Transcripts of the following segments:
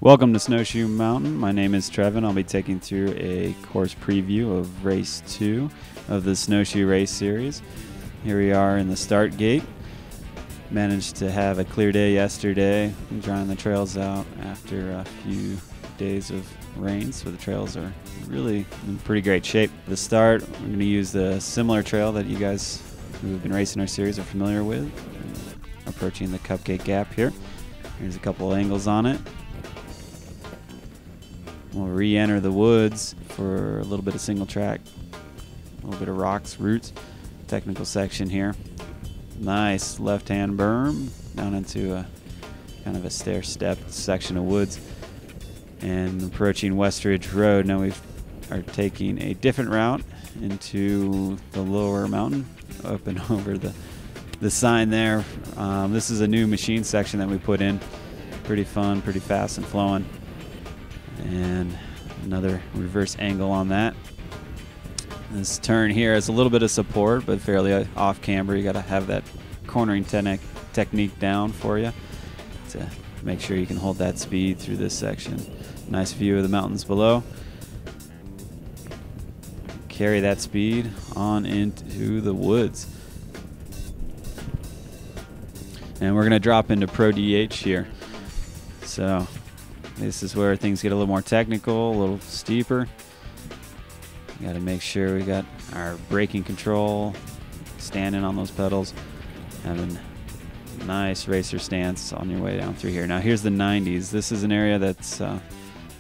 Welcome to Snowshoe Mountain. My name is Trevin. I'll be taking through a course preview of Race 2 of the Snowshoe Race Series. Here we are in the start gate. Managed to have a clear day yesterday, drying the trails out after a few days of rain, so the trails are really in pretty great shape. The start, we're going to use the similar trail that you guys who have been racing our series are familiar with, approaching the Cupcake Gap here. Here's a couple angles on it. We'll re-enter the woods for a little bit of single track, a little bit of rocks, roots, technical section here. Nice left-hand berm down into a kind of a stair-stepped section of woods. And approaching West Ridge Road, now we are taking a different route into the lower mountain, up and over the sign there. This is a new machine section that we put in. Pretty fun, pretty fast and flowing. And another reverse angle on that. This turn here has a little bit of support, but fairly off camber. You got to have that cornering technique down for you to make sure you can hold that speed through this section. Nice view of the mountains below. Carry that speed on into the woods. And we're going to drop into Pro DH here. So this is where things get a little more technical, a little steeper. You got to make sure we got our braking control, standing on those pedals, having a nice racer stance on your way down through here. Now here's the 90s. This is an area that's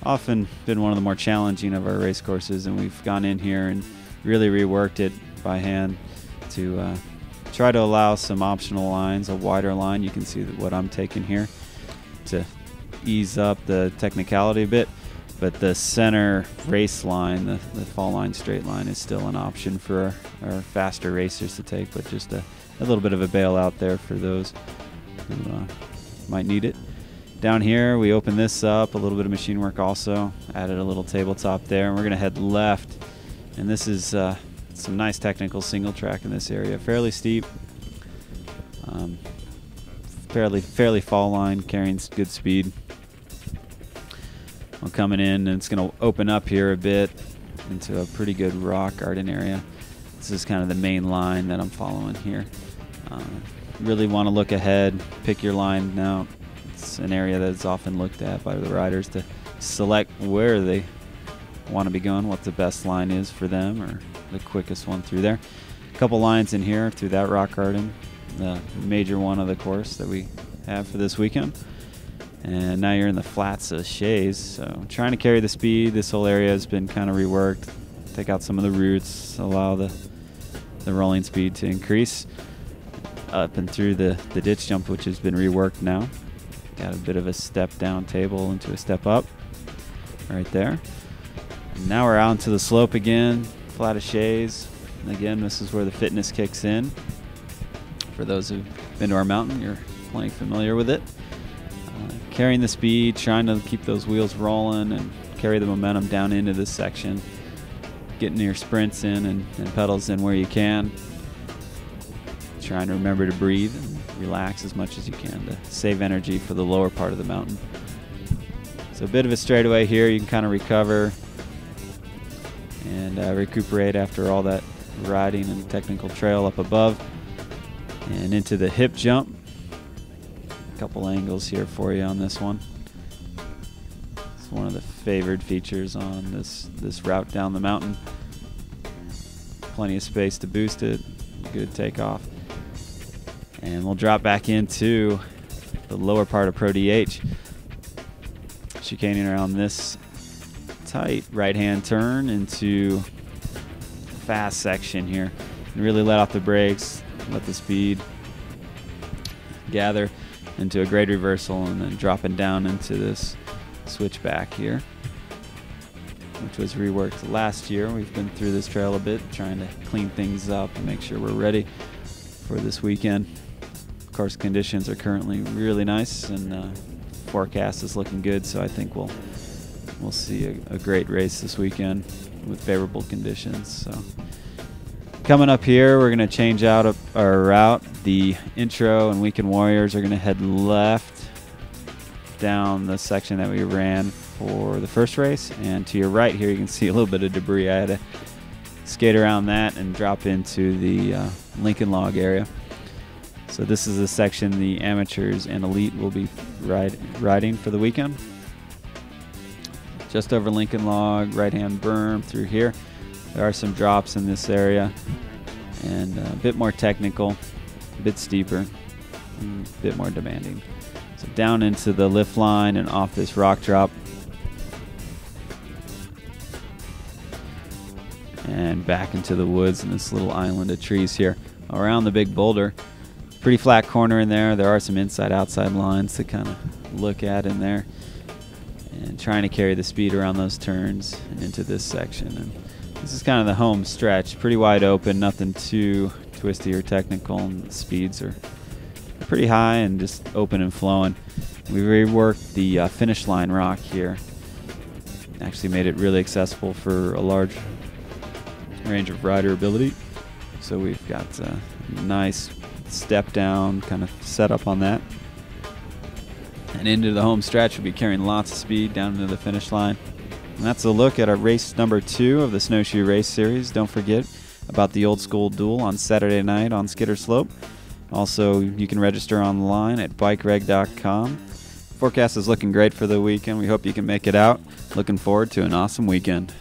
often been one of the more challenging of our race courses, and we've gone in here and really reworked it by hand to try to allow some optional lines, a wider line. You can see what I'm taking here to ease up the technicality a bit, but the center race line, the fall line, straight line, is still an option for our faster racers to take, but just a little bit of a bailout there for those who might need it. Down here we open this up, a little bit of machine work also, added a little tabletop there, and we're going to head left, and this is some nice technical single track in this area, fairly steep, fairly fall line, carrying good speed. Well, coming in, and it's going to open up here a bit into a pretty good rock garden area. This is kind of the main line that I'm following here. Really want to look ahead, pick your line now. It's an area that's often looked at by the riders to select where they want to be going, what the best line is for them, or the quickest one through there. A couple lines in here through that rock garden, the major one of the course that we have for this weekend. And now you're in the flats of Shays, so trying to carry the speed. This whole area has been kind of reworked. Take out some of the roots, allow the rolling speed to increase. Up and through the ditch jump, which has been reworked now. Got a bit of a step down table into a step up right there. And now we're out into the slope again, flat of Shays. And again, this is where the fitness kicks in. For those who've been to our mountain, you're plenty familiar with it. Carrying the speed, trying to keep those wheels rolling and carry the momentum down into this section. Getting your sprints in and pedals in where you can. Trying to remember to breathe and relax as much as you can to save energy for the lower part of the mountain. So a bit of a straightaway here. You can kind of recover and recuperate after all that riding and technical trail up above. And into the hip jump. Couple angles here for you on this one. It's one of the favored features on this route down the mountain. Plenty of space to boost it. Good takeoff. And we'll drop back into the lower part of Pro DH. Chicaning around this tight right-hand turn into fast section here. And really let off the brakes, let the speed gather into a grade reversal, and then dropping down into this switchback here, which was reworked last year. We've been through this trail a bit, trying to clean things up and make sure we're ready for this weekend. Of course, conditions are currently really nice, and forecast is looking good, so I think we'll see a great race this weekend with favorable conditions. So coming up here, we're going to change out our route. The intro and weekend warriors are going to head left down the section that we ran for the first race, and to your right here you can see a little bit of debris. I had to skate around that and drop into the Lincoln Log area. So this is the section the amateurs and elite will be riding for the weekend. Just over Lincoln Log, right-hand berm through here. There are some drops in this area, and a bit more technical, a bit steeper, a bit more demanding. So down into the lift line and off this rock drop. And back into the woods and this little island of trees here around the big boulder. Pretty flat corner in there. There are some inside-outside lines to kind of look at in there. And trying to carry the speed around those turns and into this section. And this is kind of the home stretch. Pretty wide open, nothing too twisty or technical. And the speeds are pretty high and just open and flowing. We reworked the finish line rock here. Actually made it really accessible for a large range of rider ability. So we've got a nice step down kind of setup on that. And into the home stretch, we'll be carrying lots of speed down into the finish line. And that's a look at our race number 2 of the Snowshoe Race Series. Don't forget about the Old School Duel on Saturday night on Skidder Slope. Also, you can register online at bikereg.com. Forecast is looking great for the weekend. We hope you can make it out. Looking forward to an awesome weekend.